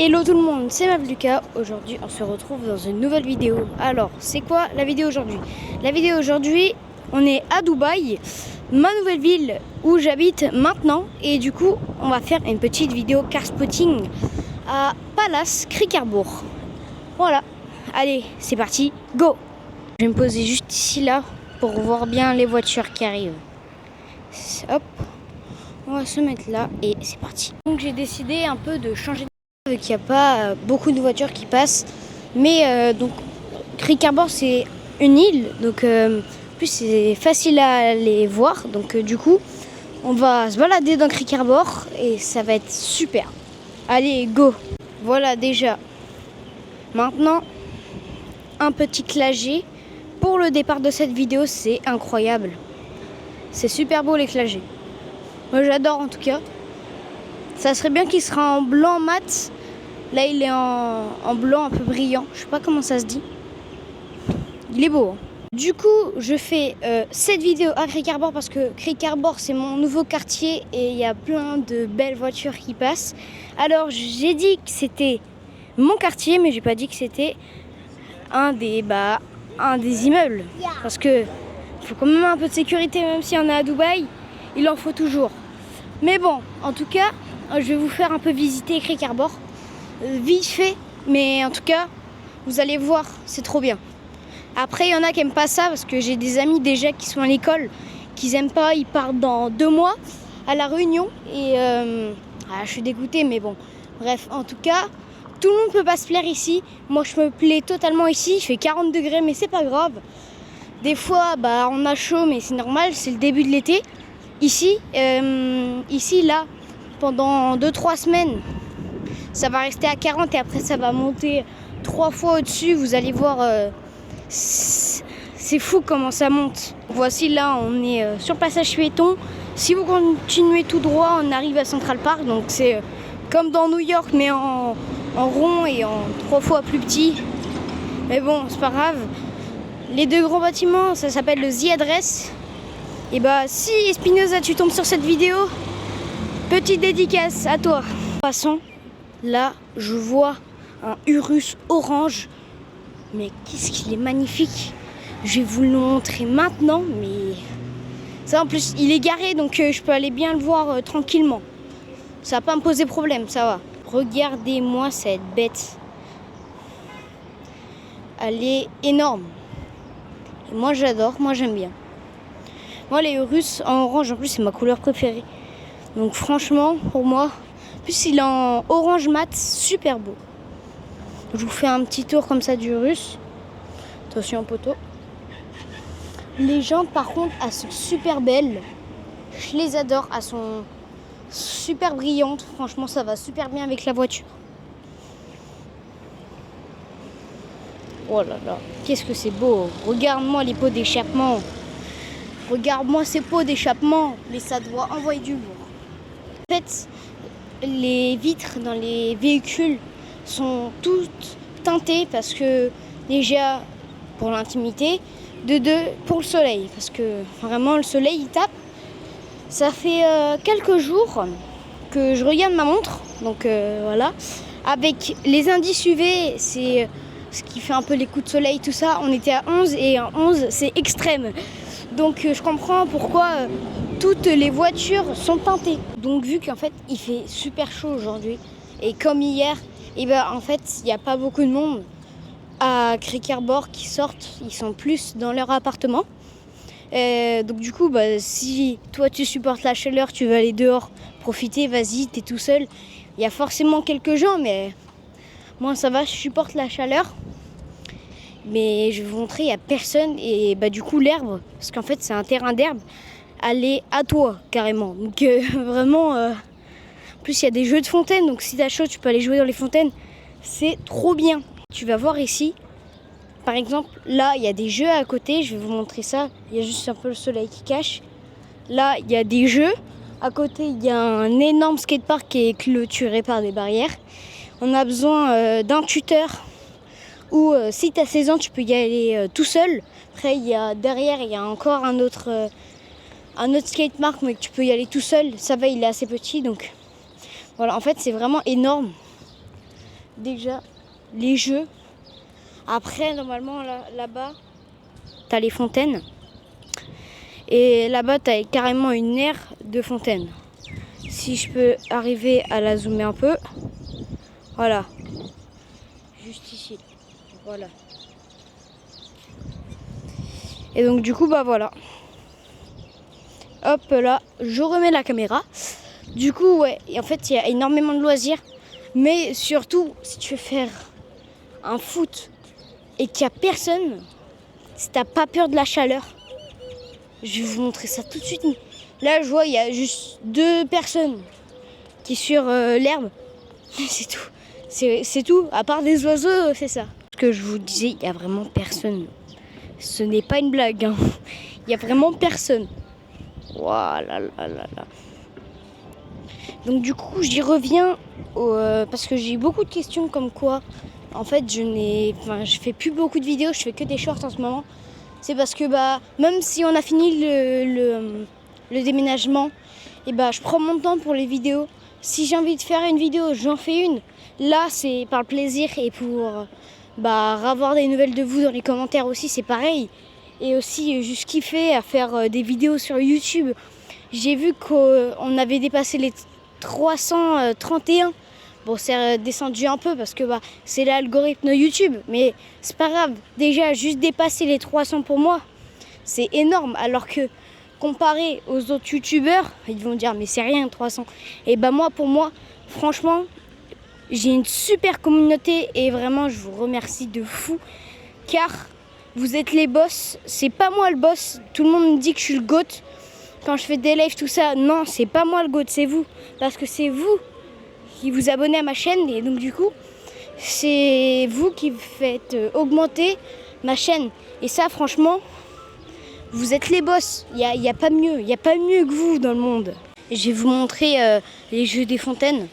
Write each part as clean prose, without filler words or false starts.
Hello tout le monde, c'est Mavluka. Aujourd'hui on se retrouve dans une nouvelle vidéo. Alors c'est quoi la vidéo aujourd'hui? La vidéo aujourd'hui, on est à Dubaï, ma nouvelle ville où j'habite maintenant. Et du coup on va faire une petite vidéo car spotting à Palace Creek Harbour. Voilà, allez c'est parti, go. Je vais me poser juste ici là pour voir bien les voitures qui arrivent. Hop, on va se mettre là et c'est parti. Donc j'ai décidé un peu de changer vu qu'il n'y a pas beaucoup de voitures qui passent. Mais donc Creek Harbour c'est une île, donc en plus c'est facile à les voir. Donc du coup on va se balader dans Creek Harbour et ça va être super. Allez go. Voilà déjà maintenant un petit clagé pour le départ de cette vidéo. C'est incroyable, c'est super beau les clagés. Moi j'adore en tout cas. Ça serait bien qu'il sera en blanc mat. Là il est en blanc un peu brillant. Je sais pas comment ça se dit. Il est beau hein. Du coup je fais cette vidéo à Creek Harbour parce que Creek Harbour c'est mon nouveau quartier et il y a plein de belles voitures qui passent. Alors j'ai dit que c'était mon quartier, mais j'ai pas dit que c'était un des immeubles. Parce que faut quand même un peu de sécurité, même si on est à Dubaï, il en faut toujours. Mais bon, en tout cas, je vais vous faire un peu visiter Creek Harbour. Vite fait, mais en tout cas, vous allez voir, c'est trop bien. Après, il y en a qui aiment pas ça, parce que j'ai des amis déjà qui sont à l'école, qui aiment pas, ils partent dans 2 mois à la Réunion. Et je suis dégoûtée, mais bon. Bref, en tout cas, tout le monde peut pas se plaire ici. Moi, je me plais totalement ici. Il fait 40 degrés, mais c'est pas grave. Des fois, on a chaud, mais c'est normal, c'est le début de l'été. Ici, là, pendant 2-3 semaines, ça va rester à 40 et après ça va monter 3 fois au-dessus. Vous allez voir, c'est fou comment ça monte. Voici là, on est sur le passage piéton. Si vous continuez tout droit, on arrive à Central Park. Donc c'est comme dans New York, mais en rond et en 3 fois plus petit. Mais bon, c'est pas grave. Les 2 grands bâtiments, ça s'appelle le The Address. Et si Espinosa, tu tombes sur cette vidéo, petite dédicace à toi. Passons. Là, je vois un Urus orange. Mais qu'est-ce qu'il est magnifique. Je vais vous le montrer maintenant. Mais ça, en plus, il est garé, donc je peux aller bien le voir tranquillement. Ça va pas me poser problème, ça va. Regardez-moi cette bête. Elle est énorme. Et moi, j'adore. Moi, j'aime bien. Moi, les Urus en orange, en plus, c'est ma couleur préférée. Donc franchement, pour moi... En plus, il est en orange mat, super beau. Je vous fais un petit tour comme ça du Urus. Attention, poteau. Les jantes, par contre, elles sont super belles. Je les adore. Elles sont super brillantes. Franchement, ça va super bien avec la voiture. Oh là là, qu'est-ce que c'est beau. Regarde-moi les pots d'échappement. Regarde-moi ces pots d'échappement. Mais ça doit envoyer du lourd. En fait... Les vitres dans les véhicules sont toutes teintées parce que déjà pour l'intimité, de 2 pour le soleil. Parce que vraiment le soleil il tape. Ça fait quelques jours que je regarde ma montre. Donc voilà. Avec les indices UV, c'est ce qui fait un peu les coups de soleil, tout ça. On était à 11 et à 11 c'est extrême. Donc je comprends pourquoi toutes les voitures sont teintées. Donc vu qu'en fait il fait super chaud aujourd'hui et comme hier, en fait il n'y a pas beaucoup de monde à Creek Harbour qui sortent, ils sont plus dans leur appartement. Donc du coup si toi tu supportes la chaleur, tu veux aller dehors profiter, vas-y, t'es tout seul. Il y a forcément quelques gens, mais moi ça va, je supporte la chaleur. Mais je vais vous montrer, il n'y a personne et du coup l'herbe, parce qu'en fait c'est un terrain d'herbe, elle est à toi carrément. Donc vraiment, en plus il y a des jeux de fontaines, donc si t'as chaud tu peux aller jouer dans les fontaines, c'est trop bien. Tu vas voir ici, par exemple, là il y a des jeux à côté, je vais vous montrer ça, il y a juste un peu le soleil qui cache. Là il y a des jeux, à côté il y a un énorme skatepark qui est clôturé par des barrières. On a besoin d'un tuteur. Ou si tu as 16 ans, tu peux y aller tout seul. Après, derrière, il y a encore un autre skatepark, mais tu peux y aller tout seul. Ça va, il est assez petit, donc voilà. En fait, c'est vraiment énorme. déjà les jeux. Après, normalement, là-bas, t'as les fontaines. Et là-bas, t'as carrément une aire de fontaines. Si je peux arriver à la zoomer un peu. Voilà. Juste ici. Voilà. Et donc du coup, bah voilà. Hop là, je remets la caméra. Du coup, ouais, et en fait, il y a énormément de loisirs. Mais surtout, si tu veux faire un foot et qu'il n'y a personne, si t'as pas peur de la chaleur, je vais vous montrer ça tout de suite. Là, je vois, il y a juste 2 personnes qui sont sur l'herbe. C'est tout. C'est tout. À part des oiseaux, c'est ça. Ce que je vous disais, il n'y a vraiment personne. Ce n'est pas une blague. Hein. Il n'y a vraiment personne. Voilà, là, là, là. Donc du coup, j'y reviens parce que j'ai eu beaucoup de questions comme quoi, en fait, je fais plus beaucoup de vidéos, je fais que des shorts en ce moment. C'est parce que même si on a fini le déménagement, et je prends mon temps pour les vidéos. Si j'ai envie de faire une vidéo, j'en fais une. Là, c'est par le plaisir et pour avoir des nouvelles de vous dans les commentaires aussi, c'est pareil. Et aussi, juste kiffer à faire des vidéos sur YouTube. J'ai vu qu'on avait dépassé les 331. Bon, c'est descendu un peu parce que c'est l'algorithme YouTube. Mais c'est pas grave. Déjà, juste dépasser les 300 pour moi, c'est énorme. Alors que comparé aux autres youtubeurs, ils vont dire mais c'est rien 300. Et pour moi, franchement, j'ai une super communauté et vraiment je vous remercie de fou car vous êtes les boss. C'est pas moi le boss. Tout le monde me dit que je suis le GOAT quand je fais des lives tout ça. Non, c'est pas moi le GOAT, c'est vous. Parce que c'est vous qui vous abonnez à ma chaîne et donc du coup c'est vous qui faites augmenter ma chaîne. Et ça franchement, vous êtes les boss, il y a pas mieux, il n'y a pas mieux que vous dans le monde. Je vais vous montrer les jeux des fontaines.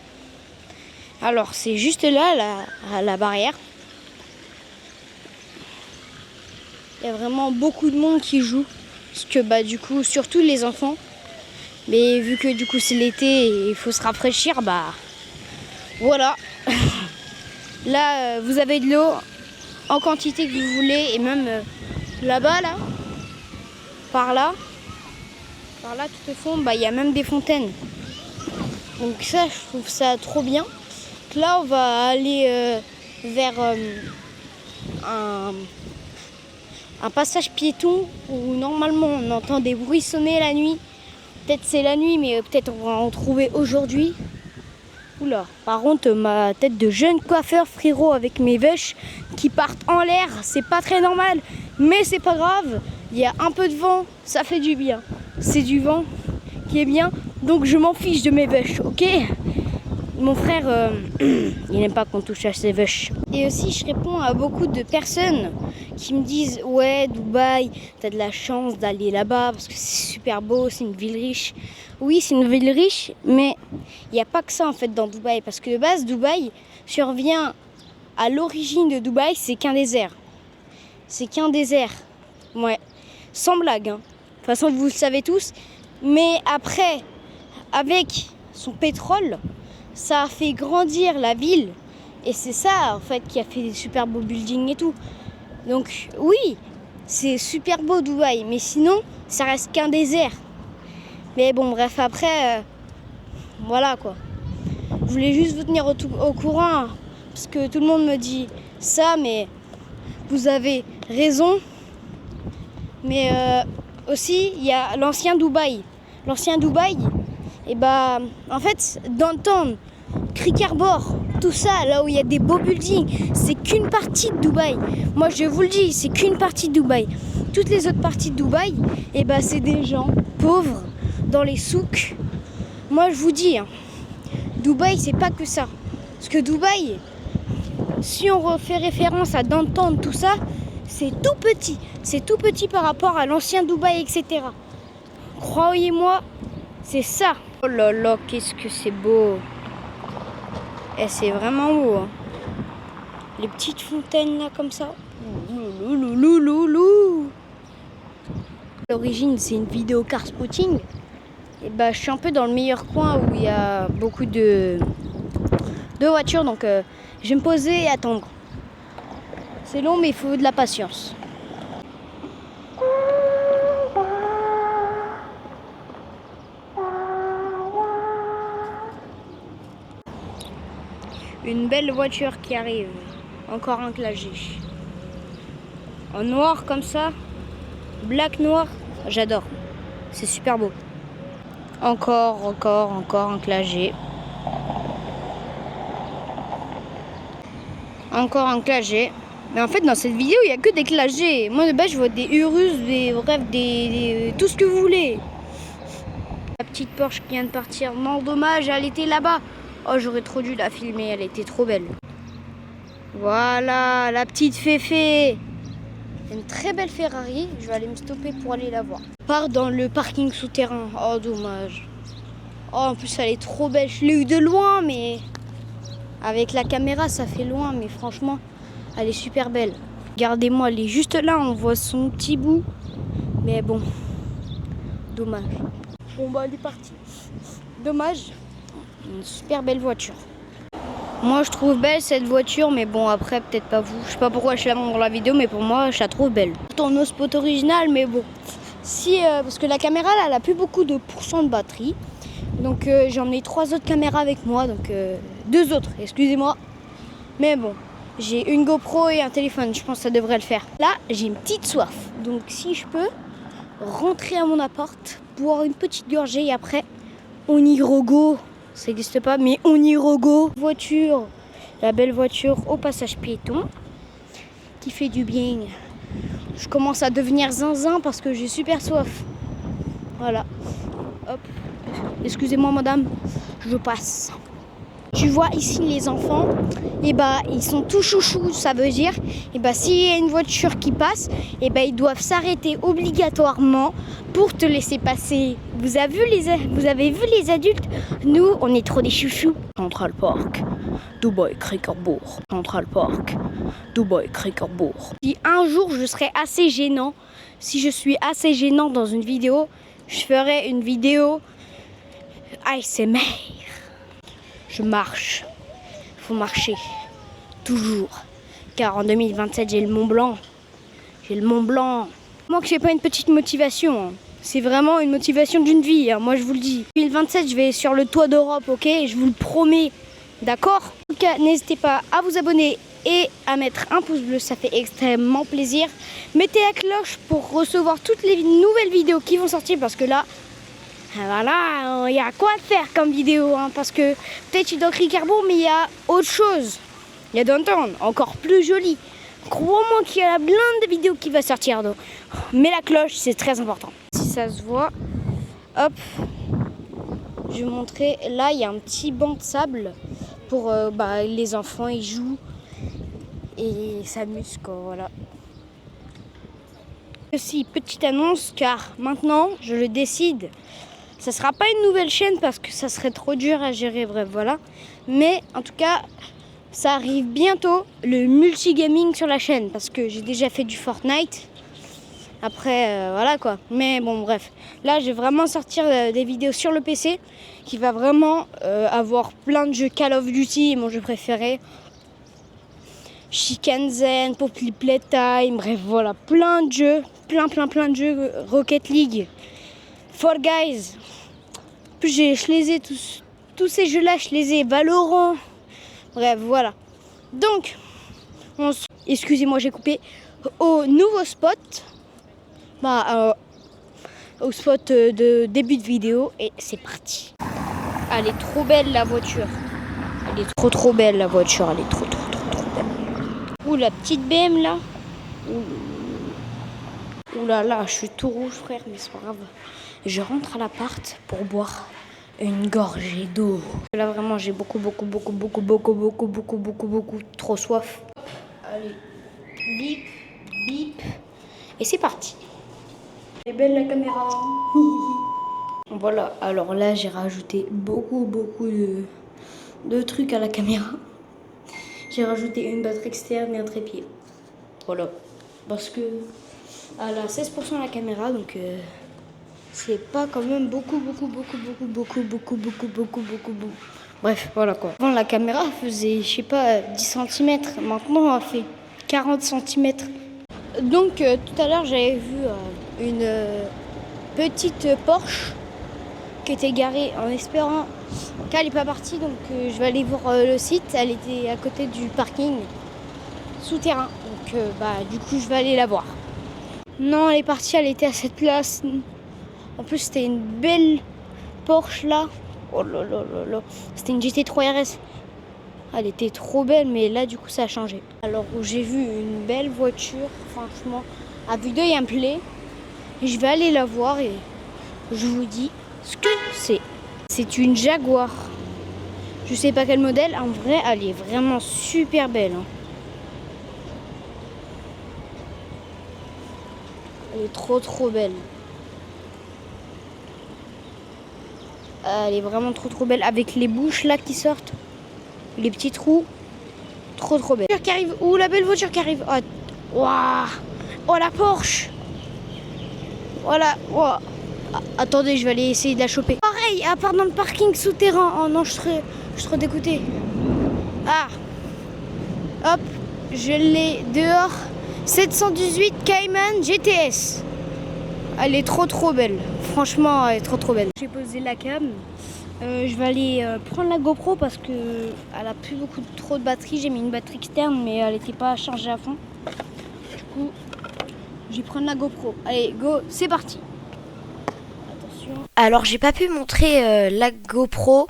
Alors c'est juste là, à la barrière. Il y a vraiment beaucoup de monde qui joue. Parce que du coup, surtout les enfants. Mais vu que du coup c'est l'été et il faut se rafraîchir, voilà. Là, vous avez de l'eau en quantité que vous voulez. Et même là-bas, là. Par là, tout au fond, il y a même des fontaines. Donc ça, je trouve ça trop bien. Là, on va aller vers un passage piéton où normalement on entend des bruits sonner la nuit. Peut-être c'est la nuit, mais peut-être on va en trouver aujourd'hui. Oula, par contre, ma tête de jeune coiffeur frérot avec mes vêches qui partent en l'air, c'est pas très normal, mais c'est pas grave. Il y a un peu de vent, ça fait du bien. C'est du vent qui est bien, donc je m'en fiche de mes vaches, ok? Mon frère, il n'aime pas qu'on touche à ses vaches. Et aussi, je réponds à beaucoup de personnes qui me disent « Ouais, Dubaï, t'as de la chance d'aller là-bas parce que c'est super beau, c'est une ville riche. » Oui, c'est une ville riche, mais il n'y a pas que ça en fait dans Dubaï. Parce que de base, Dubaï survient à l'origine de Dubaï, c'est qu'un désert. C'est qu'un désert, ouais. Sans blague, hein. De toute façon, vous le savez tous. Mais après, avec son pétrole, ça a fait grandir la ville. Et c'est ça, en fait, qui a fait des super beaux buildings et tout. Donc, oui, c'est super beau Dubaï. Mais sinon, ça reste qu'un désert. Mais bon, bref, après, voilà quoi. Je voulais juste vous tenir au courant. Parce que tout le monde me dit ça, mais vous avez raison. Mais aussi, il y a l'ancien Dubaï. L'ancien Dubaï, et en fait, Downtown, Crick Harbor, tout ça, là où il y a des beaux buildings, c'est qu'une partie de Dubaï. Moi, je vous le dis, c'est qu'une partie de Dubaï. Toutes les autres parties de Dubaï, c'est des gens pauvres dans les souks. Moi, je vous dis, Dubaï, c'est pas que ça. Parce que Dubaï, si on refait référence à Downtown, tout ça, c'est tout petit. C'est tout petit par rapport à l'ancien Dubaï, etc. Croyez-moi, c'est ça. Oh là là, qu'est-ce que c'est beau. Et c'est vraiment beau. Hein. Les petites fontaines là comme ça. À l'origine, c'est une vidéo car spotting. Et je suis un peu dans le meilleur coin où il y a beaucoup de deux voitures, donc je vais me poser et attendre. C'est long, mais il faut de la patience. Une belle voiture qui arrive. Encore un clagé. En noir comme ça. Black noir. J'adore. C'est super beau. Encore un clagé. Encore un clagé. Mais en fait, dans cette vidéo, il n'y a que des clagés. Moi, de base, je vois des Urus, tout ce que vous voulez. La petite Porsche qui vient de partir. Non, dommage, elle était là-bas. Oh, j'aurais trop dû la filmer, elle était trop belle. Voilà, la petite Féfé. Une très belle Ferrari. Je vais aller me stopper pour aller la voir. Je pars dans le parking souterrain. Oh, dommage. Oh, en plus, elle est trop belle. Je l'ai eu de loin, mais avec la caméra, ça fait loin. Mais franchement, elle est super belle. Regardez-moi, elle est juste là. On voit son petit bout. Mais bon, dommage. Bon, bah, elle est partie. Dommage. Une super belle voiture. Moi, je trouve belle cette voiture, mais bon, après, peut-être pas vous. Je sais pas pourquoi je la montre dans la vidéo, mais pour moi, je la trouve belle. Ton nos spot original, mais bon. Si, parce que la caméra, là, elle a plus beaucoup de pourcents de batterie. Donc, j'en ai 3 autres caméras avec moi. Donc, 2 autres, excusez-moi. Mais bon, j'ai une GoPro et un téléphone. Je pense que ça devrait le faire. Là, j'ai une petite soif. Donc, si je peux rentrer à mon appart, boire une petite gorgée et après, on y rego. Ça n'existe pas, mais on y rego. Voiture, la belle voiture au passage piéton qui fait du bien. Je commence à devenir zinzin parce que j'ai super soif. Voilà. Hop. Excusez-moi, madame, je passe. Tu vois ici les enfants, et ils sont tout chouchous. Ça veut dire, s'il y a une voiture qui passe, ils doivent s'arrêter obligatoirement pour te laisser passer. Vous avez vu les adultes? Nous, on est trop des chouchous. Central Park, Dubai Krickerbourg. Central Park, Dubai Krickerbourg. Si un jour je serai assez gênant, si je suis assez gênant dans une vidéo, je ferai une vidéo ASMR. Je marche. Il faut marcher. Toujours. Car en 2027, j'ai le Mont Blanc. J'ai le Mont Blanc. Moi, que j'ai pas une petite motivation. C'est vraiment une motivation d'une vie. Moi, je vous le dis. 2027, je vais sur le toit d'Europe, ok? Je vous le promets. D'accord? En tout cas, n'hésitez pas à vous abonner et à mettre un pouce bleu. Ça fait extrêmement plaisir. Mettez la cloche pour recevoir toutes les nouvelles vidéos qui vont sortir. Parce que là, voilà, il y a quoi faire comme vidéo, parce que peut-être dans Krickerbourg, mais il y a autre chose. Il y a Downtown, encore plus joli. Crois-moi qu'il y a plein de vidéos qui va sortir. Donc. Mais la cloche, c'est très important. Si ça se voit, hop, je vais vous montrer. Là, il y a un petit banc de sable pour les enfants, ils jouent et s'amusent, quoi, voilà. Aussi, petite annonce, car maintenant, je le décide. Ça sera pas une nouvelle chaîne parce que ça serait trop dur à gérer, bref, voilà. Mais en tout cas, ça arrive bientôt, le multigaming sur la chaîne. Parce que j'ai déjà fait du Fortnite. Après, voilà quoi. Mais bon, bref. Là, je vais vraiment sortir des vidéos sur le PC qui va vraiment avoir plein de jeux Call of Duty, mon jeu préféré. Chicken Zen, Poppy Playtime, bref, voilà. Plein de jeux, plein de jeux. Rocket League, Fall Guys. Je les ai tous ces jeux-là, je les ai. Valorant. Bref, voilà. Donc, excusez-moi, j'ai coupé. Au nouveau spot. Au spot de début de vidéo. Et c'est parti. Elle est trop belle, la voiture. Elle est trop belle, la voiture. Elle est trop belle. Ouh, la petite BM, là. Ouh là là, je suis tout rouge, frère, mais c'est pas grave. Je rentre à l'appart pour boire une gorgée d'eau. Là, vraiment, j'ai beaucoup trop soif. Allez, bip, bip. Et c'est parti. Elle est belle, la caméra. Voilà, alors là, j'ai rajouté beaucoup de trucs à la caméra. J'ai rajouté une batterie externe et un trépied. Voilà, parce que elle a 16% la caméra, donc c'est pas quand même beaucoup. Bref, voilà quoi. Avant, la caméra faisait, je sais pas, 10 cm. Maintenant, elle fait 40 cm. Donc, tout à l'heure, j'avais vu une petite Porsche qui était garée en espérant qu'elle n'est pas partie. Donc, je vais aller voir le site. Elle était à côté du parking souterrain. Donc, du coup, je vais aller la voir. Non, elle est partie. Elle était à cette place. En plus, c'était une belle Porsche là. Oh là là là là. C'était une GT3 RS. Elle était trop belle, mais là, du coup, ça a changé. Alors, j'ai vu une belle voiture. Franchement, à vue d'œil, elle me plaît. Et je vais aller la voir et je vous dis ce que c'est. C'est une Jaguar. Je sais pas quel modèle. En vrai, elle est vraiment super belle. Elle est trop belle. Elle est vraiment trop belle. Avec les bouches là qui sortent. Les petits trous. Trop belle. La voiture qui arrive. Ouh, la belle voiture qui arrive. Oh, waouh. Oh, la Porsche. Voilà. Wow. Attendez, je vais aller essayer de la choper. Pareil, à part dans le parking souterrain. Oh non, je serais dégoûtée. Ah. Hop. Je l'ai dehors. 718 Cayman GTS. Elle est trop belle. Franchement, elle est trop belle. J'ai posé la cam. Je vais aller prendre la GoPro parce que elle a plus trop de batterie. J'ai mis une batterie externe, mais elle n'était pas chargée à fond. Du coup, je vais prendre la GoPro. Allez, go, c'est parti. Attention. Alors, j'ai pas pu montrer la GoPro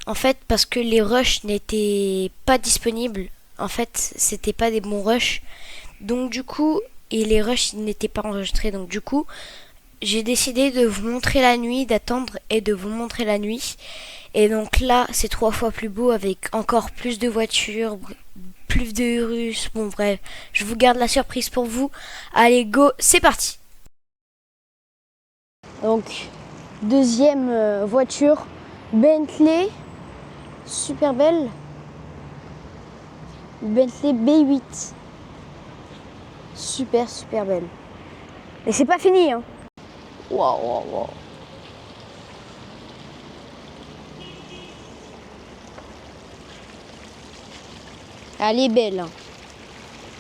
en fait parce que les rushs n'étaient pas disponibles. En fait, c'était pas des bons rushs. Donc du coup, et les rushs n'étaient pas enregistrés. Donc du coup, j'ai décidé de vous montrer la nuit, d'attendre et de vous montrer la nuit. Et donc là, c'est 3 fois plus beau avec encore plus de voitures, plus de Russes. Bon bref, je vous garde la surprise pour vous. Allez, go, c'est parti. Donc, deuxième voiture, Bentley, super belle. Bentley B8. Super belle. Et c'est pas fini, hein. Waouh. Elle est belle. Hein.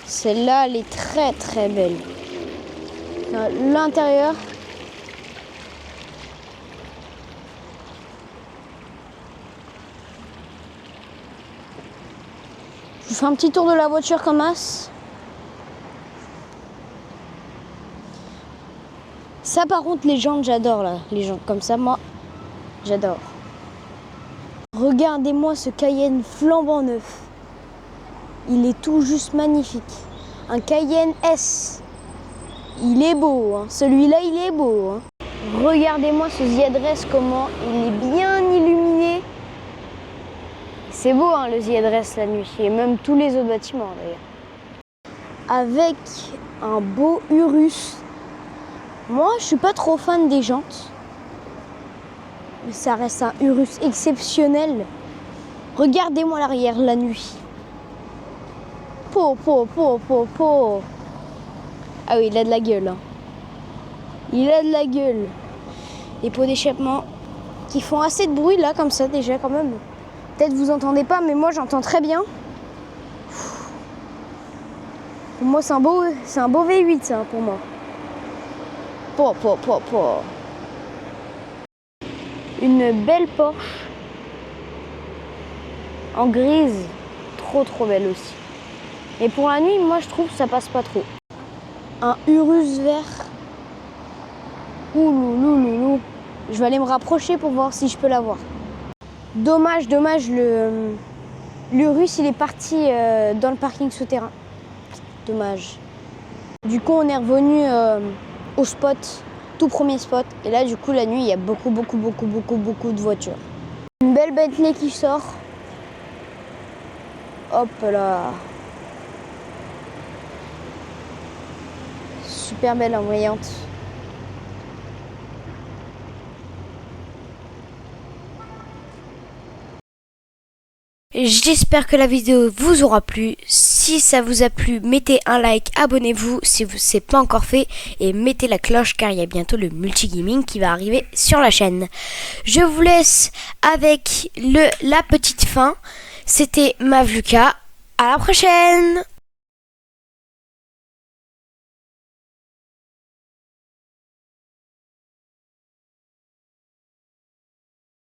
Celle-là, elle est très belle. L'intérieur. Je vous fais un petit tour de la voiture comme as. Ça, par contre, les jantes, j'adore là. Les jantes comme ça, moi, j'adore. Regardez-moi ce Cayenne flambant neuf. Il est tout juste magnifique. Un Cayenne S. Il est beau, hein. Celui-là, il est beau. Hein. Regardez-moi ce ZRS, comment il est bien illuminé. C'est beau, hein, le ZRS la nuit. Et même tous les autres bâtiments, d'ailleurs. Avec un beau Urus. Moi, je suis pas trop fan des jantes. Mais ça reste un Urus exceptionnel. Regardez-moi l'arrière la nuit. Po. Ah oui, il a de la gueule. Hein. Il a de la gueule. Les pots d'échappement qui font assez de bruit là, comme ça déjà quand même. Peut-être vous entendez pas, mais moi j'entends très bien. Pour moi, c'est un beau V8 ça, pour moi. Po. Une belle Porsche en grise, trop belle aussi. Et pour la nuit, moi je trouve que ça passe pas trop. Un Urus vert. Ouh. Je vais aller me rapprocher pour voir si je peux l'avoir. Dommage, l'Urus il est parti dans le parking souterrain. Dommage. Du coup, on est revenu au spot, tout premier spot. Et là, du coup, la nuit, il y a beaucoup de voitures. Une belle Bentley qui sort. Hop là. Super belle en brillante. J'espère que la vidéo vous aura plu. Si ça vous a plu, mettez un like, abonnez-vous si c'est pas encore fait et mettez la cloche car il y a bientôt le multigaming qui va arriver sur la chaîne. Je vous laisse avec la petite fin. C'était Mavluka. À la prochaine!